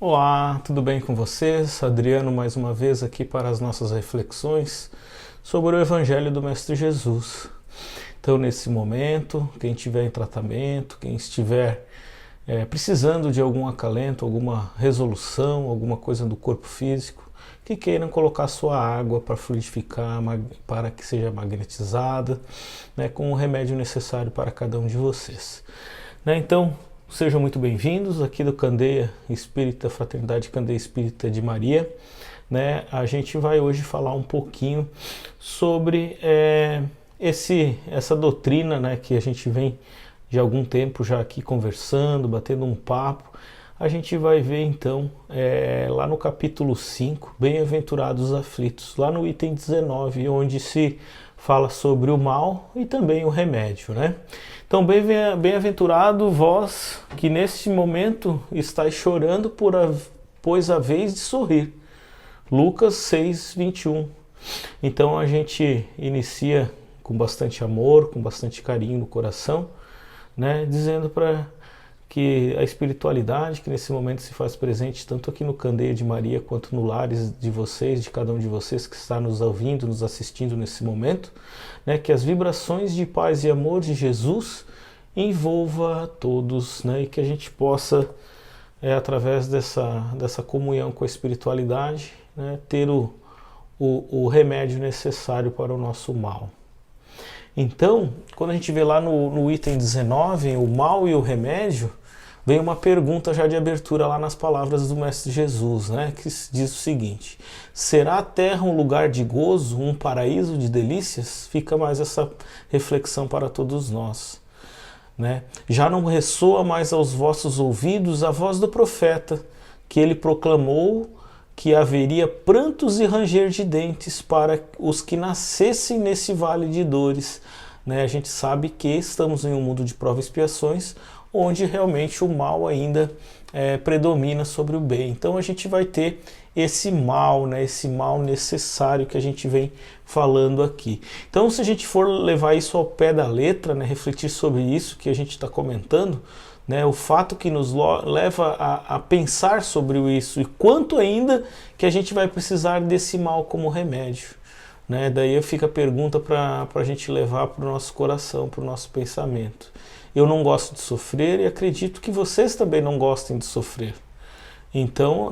Olá, tudo bem com vocês? Adriano mais uma vez aqui para as nossas reflexões sobre o Evangelho do Mestre Jesus. Então, nesse momento, quem estiver em tratamento, quem estiver precisando de algum acalento, alguma resolução, alguma coisa do corpo físico, que queiram colocar sua água para fluidificar, para que seja magnetizada, né, com o remédio necessário para cada um de vocês. Então, sejam muito bem-vindos aqui do Candeia Espírita, Fraternidade Candeia Espírita de Maria. A gente vai hoje falar um pouquinho sobre essa doutrina, que a gente vem de algum tempo já aqui conversando, batendo um papo. A gente vai ver então lá no capítulo 5, Bem-aventurados os aflitos, lá no item 19, onde se fala sobre o mal e também o remédio, Então, bem-aventurado vós que neste momento estáis chorando, pois a vez de sorrir. Lucas 6, 21. Então a gente inicia com bastante amor, com bastante carinho no coração, dizendo para que a espiritualidade que nesse momento se faz presente tanto aqui no Candeia de Maria quanto no lares de vocês, de cada um de vocês que está nos ouvindo, nos assistindo nesse momento, que as vibrações de paz e amor de Jesus envolva a todos, e que a gente possa, através dessa comunhão com a espiritualidade, ter o remédio necessário para o nosso mal. Então, quando a gente vê lá no item 19, o mal e o remédio, vem uma pergunta já de abertura lá nas palavras do Mestre Jesus, que diz o seguinte: será a terra um lugar de gozo, um paraíso de delícias? Fica mais essa reflexão para todos nós. Já não ressoa mais aos vossos ouvidos a voz do profeta, que ele proclamou que haveria prantos e ranger de dentes para os que nascessem nesse vale de dores. A gente sabe que estamos em um mundo de provas e expiações, onde realmente o mal ainda predomina sobre o bem. Então a gente vai ter esse mal necessário que a gente vem falando aqui. Então, se a gente for levar isso ao pé da letra, refletir sobre isso que a gente está comentando, o fato que nos leva a pensar sobre isso e quanto ainda que a gente vai precisar desse mal como remédio. Daí fica a pergunta para a gente levar para o nosso coração, para o nosso pensamento. Eu não gosto de sofrer e acredito que vocês também não gostem de sofrer. Então,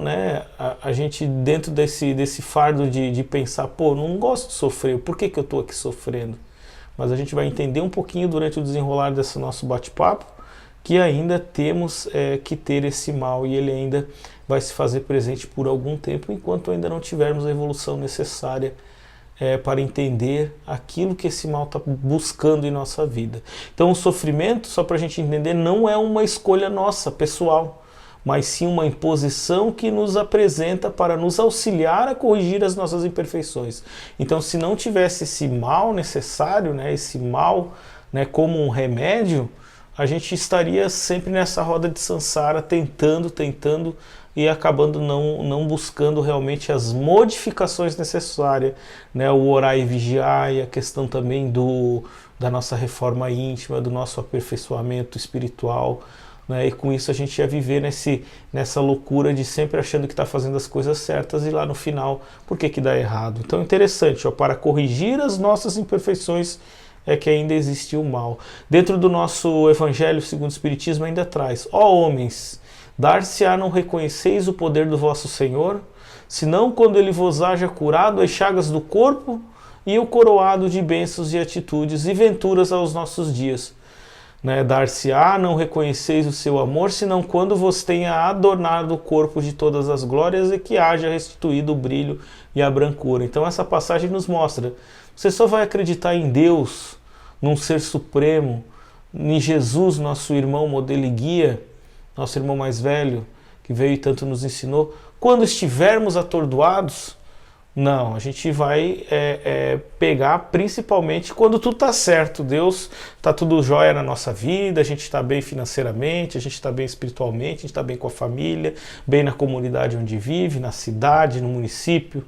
a gente dentro desse fardo de pensar, não gosto de sofrer, por que eu estou aqui sofrendo? Mas a gente vai entender um pouquinho durante o desenrolar desse nosso bate-papo que ainda temos que ter esse mal e ele ainda vai se fazer presente por algum tempo, enquanto ainda não tivermos a evolução necessária para entender aquilo que esse mal está buscando em nossa vida. Então o sofrimento, só para a gente entender, não é uma escolha nossa, pessoal, mas sim uma imposição que nos apresenta para nos auxiliar a corrigir as nossas imperfeições. Então, se não tivesse esse mal necessário, esse mal como um remédio, a gente estaria sempre nessa roda de samsara, tentando e acabando não buscando realmente as modificações necessárias, o orar e vigiar, e a questão também da nossa reforma íntima, do nosso aperfeiçoamento espiritual, e com isso a gente ia viver nessa loucura de sempre achando que está fazendo as coisas certas e lá no final, por que dá errado? Então é interessante, para corrigir as nossas imperfeições é que ainda existe o mal. Dentro do nosso Evangelho segundo o Espiritismo ainda traz: ó homens, dar-se-á não reconheceis o poder do vosso Senhor, senão quando ele vos haja curado as chagas do corpo e o coroado de bênçãos e atitudes e venturas aos nossos dias. Dar-se-á não reconheceis o seu amor, senão quando vos tenha adornado o corpo de todas as glórias e que haja restituído o brilho e a brancura. Então essa passagem nos mostra: você só vai acreditar em Deus, num ser supremo, em Jesus, nosso irmão modelo e guia, nosso irmão mais velho, que veio e tanto nos ensinou, quando estivermos atordoados. Não, a gente vai pegar principalmente quando tudo está certo. Deus está tudo jóia na nossa vida, a gente está bem financeiramente, a gente está bem espiritualmente, a gente está bem com a família, bem na comunidade onde vive, na cidade, no município,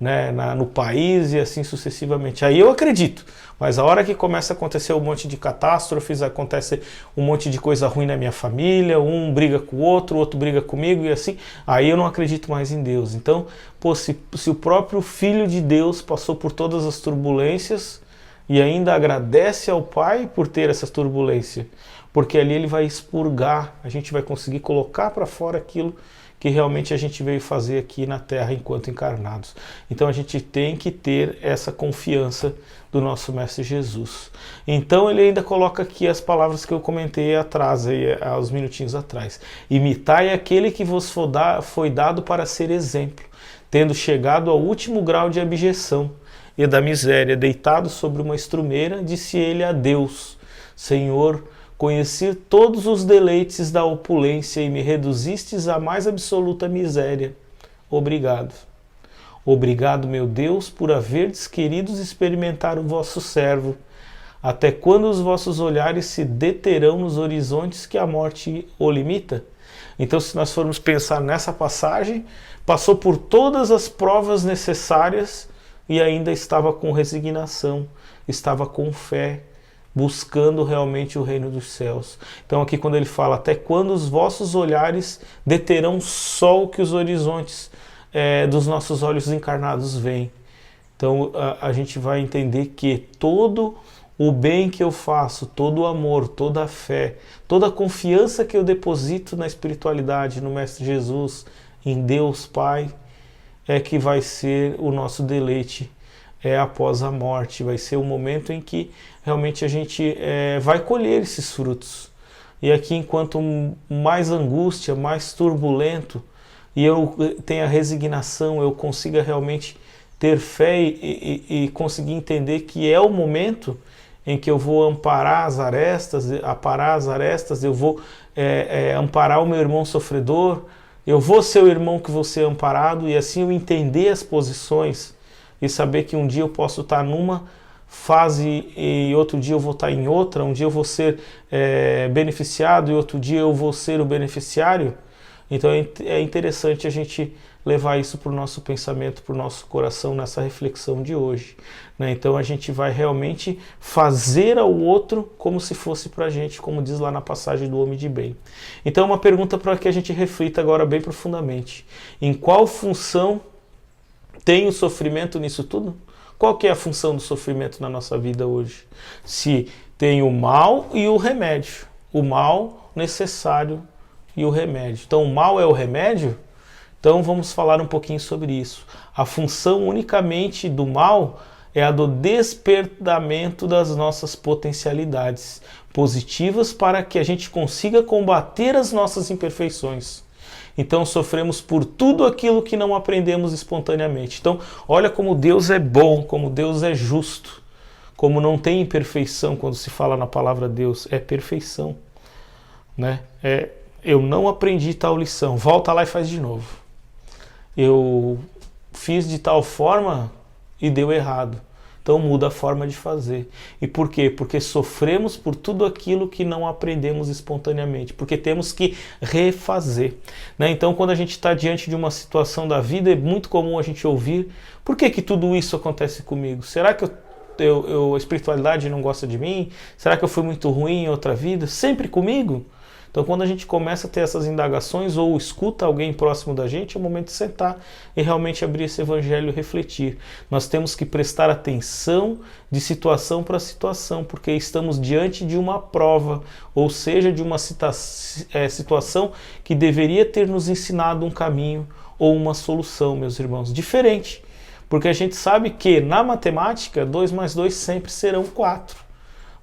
né, no país e assim sucessivamente. Aí eu acredito, mas a hora que começa a acontecer um monte de catástrofes, acontece um monte de coisa ruim na minha família, um briga com o outro briga comigo e assim, aí eu não acredito mais em Deus. Então, pô, se o próprio Filho de Deus passou por todas as turbulências e ainda agradece ao Pai por ter essa turbulência, porque ali ele vai expurgar, a gente vai conseguir colocar para fora aquilo que realmente a gente veio fazer aqui na Terra enquanto encarnados. Então a gente tem que ter essa confiança do nosso Mestre Jesus. Então ele ainda coloca aqui as palavras que eu comentei atrás, aí, há uns minutinhos atrás. Imitai aquele que vos foi dado para ser exemplo, tendo chegado ao último grau de abjeção e da miséria, deitado sobre uma estrumeira, disse ele a Deus: Senhor, conheci todos os deleites da opulência e me reduzistes à mais absoluta miséria. Obrigado. Obrigado, meu Deus, por haverdes queridos experimentar o vosso servo. Até quando os vossos olhares se deterão nos horizontes que a morte o limita? Então, se nós formos pensar nessa passagem, passou por todas as provas necessárias e ainda estava com resignação, estava com fé, buscando realmente o reino dos céus. Então aqui quando ele fala, até quando os vossos olhares deterão só o que os horizontes dos nossos olhos encarnados veem. Então a gente vai entender que todo o bem que eu faço, todo o amor, toda a fé, toda a confiança que eu deposito na espiritualidade, no Mestre Jesus, em Deus Pai, é que vai ser o nosso deleite após a morte. Vai ser o momento em que realmente a gente vai colher esses frutos. E aqui, enquanto mais angústia, mais turbulento, e eu tenha resignação, eu consiga realmente ter fé e conseguir entender que é o momento em que eu vou amparar as arestas, aparar as arestas, eu vou amparar o meu irmão sofredor, eu vou ser o irmão que vou ser amparado, e assim eu entender as posições e saber que um dia eu posso estar numa fase e outro dia eu vou estar em outra, um dia eu vou ser beneficiado e outro dia eu vou ser o beneficiário. Então é interessante a gente levar isso para o nosso pensamento, para o nosso coração nessa reflexão de hoje, né? Então a gente vai realmente fazer ao outro como se fosse para a gente, como diz lá na passagem do Homem de Bem. Então uma pergunta para que a gente reflita agora bem profundamente: em qual função tem o sofrimento nisso tudo? Qual que é a função do sofrimento na nossa vida hoje? Se tem o mal e o remédio. O mal necessário e o remédio. Então o mal é o remédio? Então vamos falar um pouquinho sobre isso. A função unicamente do mal é a do despertamento das nossas potencialidades positivas para que a gente consiga combater as nossas imperfeições. Então sofremos por tudo aquilo que não aprendemos espontaneamente. Então olha como Deus é bom, como Deus é justo, como não tem imperfeição quando se fala na palavra Deus, é perfeição, né? Eu não aprendi tal lição, volta lá e faz de novo. Eu fiz de tal forma e deu errado. Então muda a forma de fazer. E por quê? Porque sofremos por tudo aquilo que não aprendemos espontaneamente. Porque temos que refazer, né? Então quando a gente está diante de uma situação da vida, é muito comum a gente ouvir: por que que tudo isso acontece comigo? Será que a espiritualidade não gosta de mim? Será que eu fui muito ruim em outra vida? Sempre comigo? Então quando a gente começa a ter essas indagações ou escuta alguém próximo da gente, é o momento de sentar e realmente abrir esse evangelho e refletir. Nós temos que prestar atenção de situação para situação, porque estamos diante de uma prova, ou seja, de uma situação que deveria ter nos ensinado um caminho ou uma solução, meus irmãos, diferente. Porque a gente sabe que na matemática 2 mais 2 sempre serão 4,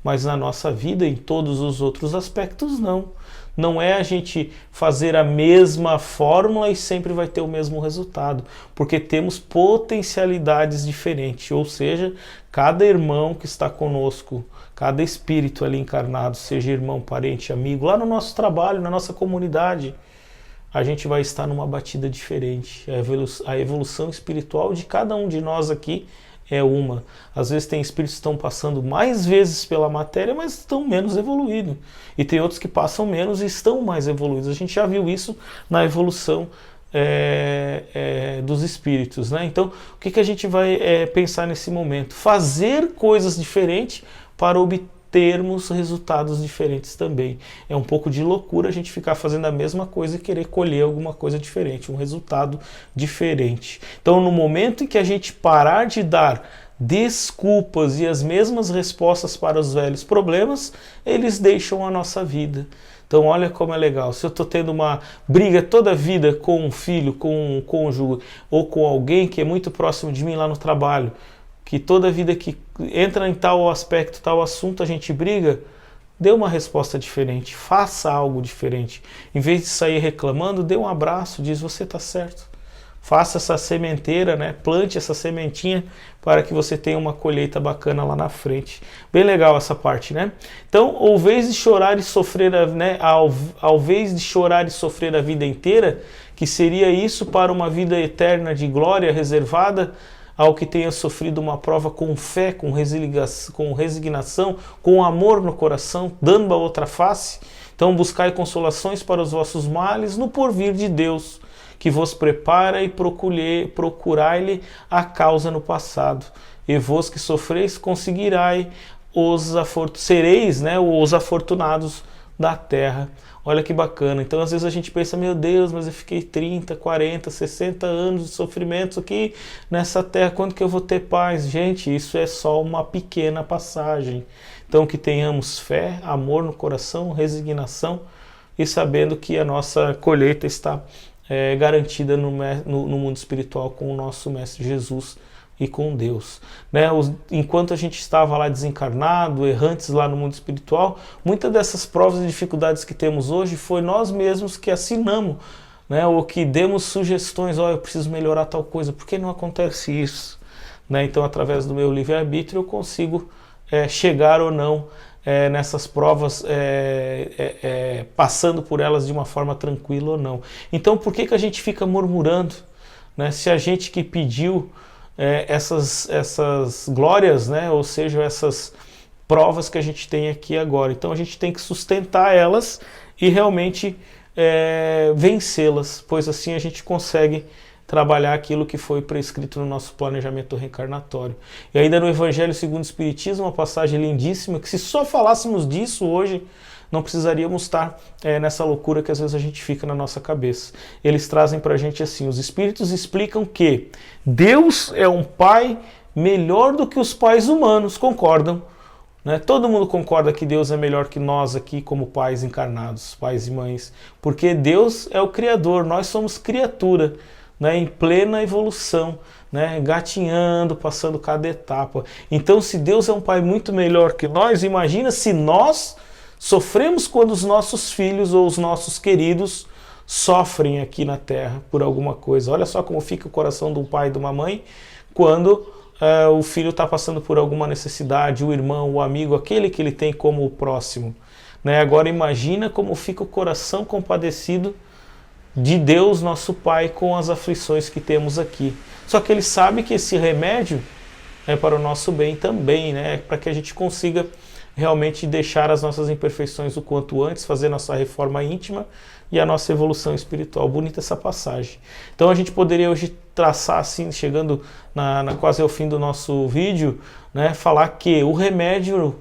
mas na nossa vida, em todos os outros aspectos, não. Não é a gente fazer a mesma fórmula e sempre vai ter o mesmo resultado, porque temos potencialidades diferentes, ou seja, cada irmão que está conosco, cada espírito ali encarnado, seja irmão, parente, amigo, lá no nosso trabalho, na nossa comunidade, a gente vai estar numa batida diferente. A evolução espiritual de cada um de nós aqui é uma. Às vezes tem espíritos que estão passando mais vezes pela matéria, mas estão menos evoluídos. E tem outros que passam menos e estão mais evoluídos. A gente já viu isso na evolução dos espíritos, né? Então, o que a gente vai pensar nesse momento? Fazer coisas diferentes para obtermos resultados diferentes também. É um pouco de loucura a gente ficar fazendo a mesma coisa e querer colher alguma coisa diferente, um resultado diferente. Então, no momento em que a gente parar de dar desculpas e as mesmas respostas para os velhos problemas, eles deixam a nossa vida. Então olha como é legal, se eu estou tendo uma briga toda a vida com um filho, com um cônjuge ou com alguém que é muito próximo de mim lá no trabalho, que toda vida que entra em tal aspecto, tal assunto, a gente briga, dê uma resposta diferente, faça algo diferente. Em vez de sair reclamando, dê um abraço, diz você está certo. Faça essa sementeira, né? Plante essa sementinha para que você tenha uma colheita bacana lá na frente. Bem legal essa parte, né? Então, ao invés de chorar e sofrer, né? Ao invés de chorar e sofrer a vida inteira, que seria isso para uma vida eterna de glória reservada ao que tenha sofrido uma prova com fé, com resignação, com amor no coração, dando a outra face. Então, buscai consolações para os vossos males no porvir de Deus, que vos prepara e procurai-lhe a causa no passado. E vós que sofreis, sereis, né, os afortunados da terra. Olha que bacana. Então, às vezes a gente pensa, meu Deus, mas eu fiquei 30, 40, 60 anos de sofrimentos aqui nessa terra, quando que eu vou ter paz? Gente, isso é só uma pequena passagem. Então, que tenhamos fé, amor no coração, resignação e sabendo que a nossa colheita está garantida no mundo espiritual com o nosso Mestre Jesus e com Deus. Né? Enquanto a gente estava lá desencarnado, errantes lá no mundo espiritual, muitas dessas provas e dificuldades que temos hoje foi nós mesmos que assinamos, né? Ou que demos sugestões, eu preciso melhorar tal coisa, por que não acontece isso? Né? Então, através do meu livre-arbítrio, eu consigo chegar ou não nessas provas, passando por elas de uma forma tranquila ou não. Então, por que a gente fica murmurando, né? Se a gente que pediu essas glórias, né? Ou seja, essas provas que a gente tem aqui agora. Então, a gente tem que sustentar elas e realmente vencê-las, pois assim a gente consegue trabalhar aquilo que foi prescrito no nosso planejamento reencarnatório. E ainda no Evangelho segundo o Espiritismo, uma passagem lindíssima, que se só falássemos disso hoje, não precisaríamos estar nessa loucura que às vezes a gente fica na nossa cabeça. Eles trazem para a gente assim, os Espíritos explicam que Deus é um Pai melhor do que os pais humanos, concordam? Né? Todo mundo concorda que Deus é melhor que nós aqui como pais encarnados, pais e mães, porque Deus é o Criador, nós somos criatura, né, em plena evolução, né, gatinhando, passando cada etapa. Então, se Deus é um Pai muito melhor que nós, imagina se nós sofremos quando os nossos filhos ou os nossos queridos sofrem aqui na Terra por alguma coisa. Olha só como fica o coração de um pai e de uma mãe quando o filho está passando por alguma necessidade, o irmão, o amigo, aquele que ele tem como o próximo. Né? Agora imagina como fica o coração compadecido de Deus, nosso Pai, com as aflições que temos aqui. Só que Ele sabe que esse remédio é para o nosso bem também, né? Para que a gente consiga realmente deixar as nossas imperfeições o quanto antes, fazer nossa reforma íntima e a nossa evolução espiritual. Bonita essa passagem. Então a gente poderia hoje traçar assim, chegando quase ao fim do nosso vídeo, né? Falar que o remédio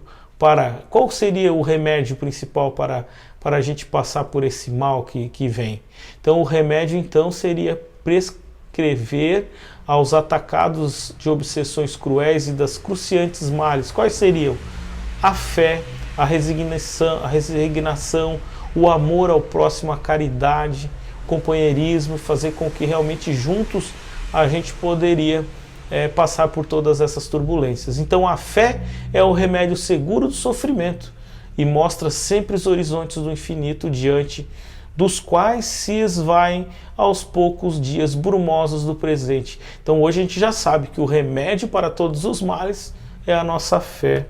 qual seria o remédio principal para a gente passar por esse mal que vem? Então o remédio então seria prescrever aos atacados de obsessões cruéis e das cruciantes males. Quais seriam? A fé, a resignação, o amor ao próximo, a caridade, o companheirismo, fazer com que realmente juntos a gente poderia passar por todas essas turbulências. Então a fé é o remédio seguro do sofrimento e mostra sempre os horizontes do infinito diante dos quais se esvaem aos poucos dias brumosos do presente. Então hoje a gente já sabe que o remédio para todos os males é a nossa fé.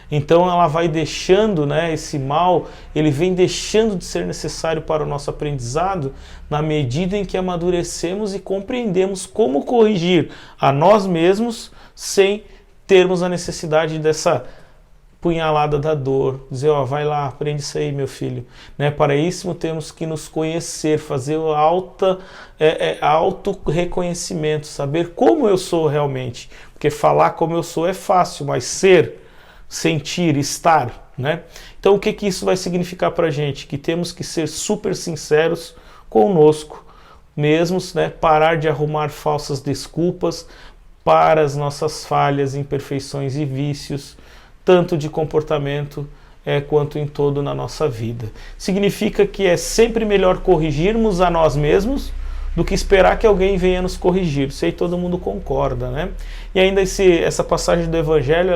Então ela vai deixando, né, esse mal, ele vem deixando de ser necessário para o nosso aprendizado na medida em que amadurecemos e compreendemos como corrigir a nós mesmos sem termos a necessidade dessa punhalada da dor, dizer, ó, vai lá, aprende isso aí, meu filho. Né? Para isso temos que nos conhecer, fazer o auto-reconhecimento, saber como eu sou realmente. Porque falar como eu sou é fácil, mas ser, sentir, estar, né? Então o que que isso vai significar para a gente? Que temos que ser super sinceros conosco mesmos, né? Parar de arrumar falsas desculpas para as nossas falhas, imperfeições e vícios, tanto de comportamento quanto em todo na nossa vida. Significa que é sempre melhor corrigirmos a nós mesmos do que esperar que alguém venha nos corrigir. Isso aí todo mundo concorda, né? E ainda essa passagem do Evangelho,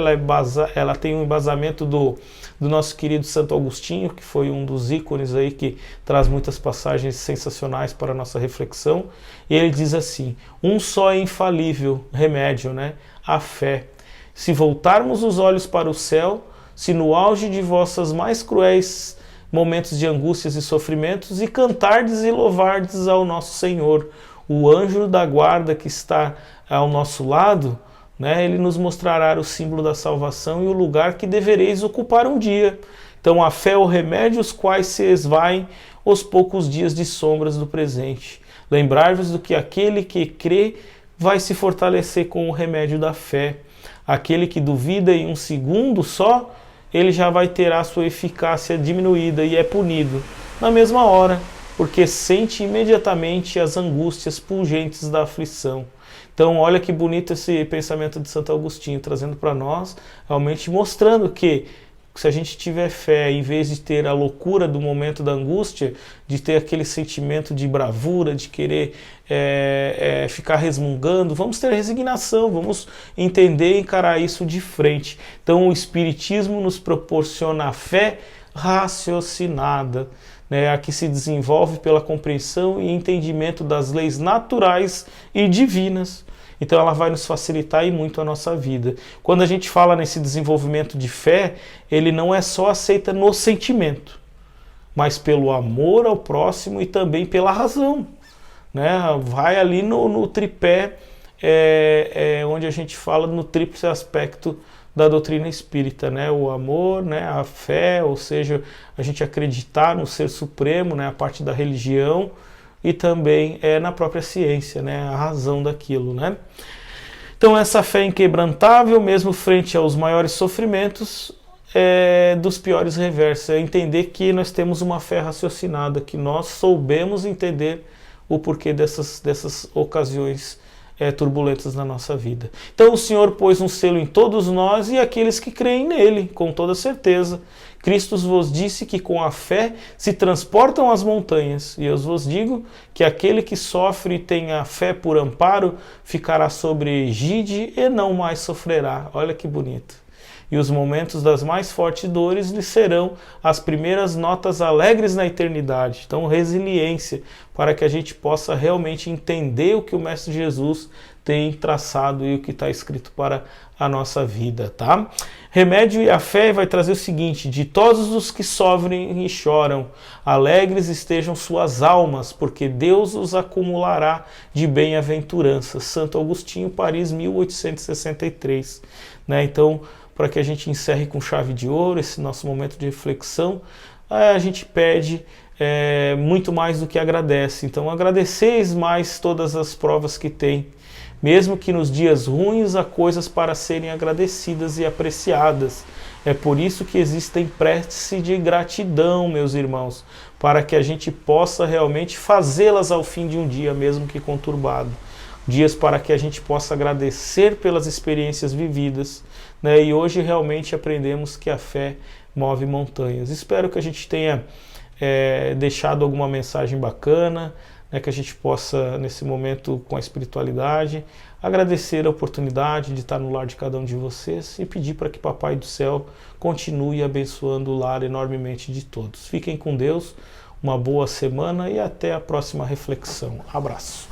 ela tem um embasamento do nosso querido Santo Agostinho, que foi um dos ícones aí que traz muitas passagens sensacionais para a nossa reflexão. E ele diz assim, um só é infalível remédio, né? A fé. Se voltarmos os olhos para o céu, se no auge de vossas mais cruéis momentos de angústias e sofrimentos, e cantardes e louvardes ao nosso Senhor, o anjo da guarda que está ao nosso lado, né, ele nos mostrará o símbolo da salvação e o lugar que devereis ocupar um dia. Então a fé é o remédio, os quais se esvaem os poucos dias de sombras do presente. Lembrai-vos do que aquele que crê vai se fortalecer com o remédio da fé. Aquele que duvida em um segundo só, ele já vai ter a sua eficácia diminuída e é punido na mesma hora, porque sente imediatamente as angústias pungentes da aflição. Então olha que bonito esse pensamento de Santo Agostinho, trazendo para nós, realmente mostrando que se a gente tiver fé, em vez de ter a loucura do momento da angústia, de ter aquele sentimento de bravura, de querer ficar resmungando, vamos ter resignação, vamos entender e encarar isso de frente. Então o Espiritismo nos proporciona a fé raciocinada, né, a que se desenvolve pela compreensão e entendimento das leis naturais e divinas. Então ela vai nos facilitar e muito a nossa vida. Quando a gente fala nesse desenvolvimento de fé, ele não é só aceita no sentimento, mas pelo amor ao próximo e também pela razão. Né? Vai ali no tripé, onde a gente fala no tríplice aspecto da doutrina espírita, né? O amor, né? A fé, ou seja, a gente acreditar no Ser Supremo, né? A parte da religião, e também na própria ciência, né? A razão daquilo, né? Então essa fé inquebrantável, mesmo frente aos maiores sofrimentos, dos piores reversos, é entender que nós temos uma fé raciocinada, que nós soubemos entender o porquê dessas ocasiões turbulentas na nossa vida. Então o Senhor pôs um selo em todos nós e aqueles que creem nele, com toda certeza. Cristo vos disse que com a fé se transportam as montanhas, e eu vos digo que aquele que sofre e tem a fé por amparo ficará sobre egide e não mais sofrerá. Olha que bonito. E os momentos das mais fortes dores lhe serão as primeiras notas alegres na eternidade. Então, resiliência, para que a gente possa realmente entender o que o Mestre Jesus tem traçado e o que está escrito para a nossa vida, tá? Remédio e a fé vai trazer o seguinte: de todos os que sofrem e choram, alegres estejam suas almas, porque Deus os acumulará de bem-aventurança. Santo Agostinho, Paris, 1863. Né? Então, para que a gente encerre com chave de ouro esse nosso momento de reflexão, a gente pede muito mais do que agradece. Então agradeceis mais todas as provas que tem, mesmo que nos dias ruins há coisas para serem agradecidas e apreciadas. É por isso que existem preces de gratidão, meus irmãos, para que a gente possa realmente fazê-las ao fim de um dia, mesmo que conturbado. Dias para que a gente possa agradecer pelas experiências vividas, né? E hoje realmente aprendemos que a fé move montanhas. Espero que a gente tenha deixado alguma mensagem bacana, né? Que a gente possa, nesse momento com a espiritualidade, agradecer a oportunidade de estar no lar de cada um de vocês e pedir para que Papai do Céu continue abençoando o lar enormemente de todos. Fiquem com Deus, uma boa semana e até a próxima reflexão. Abraço.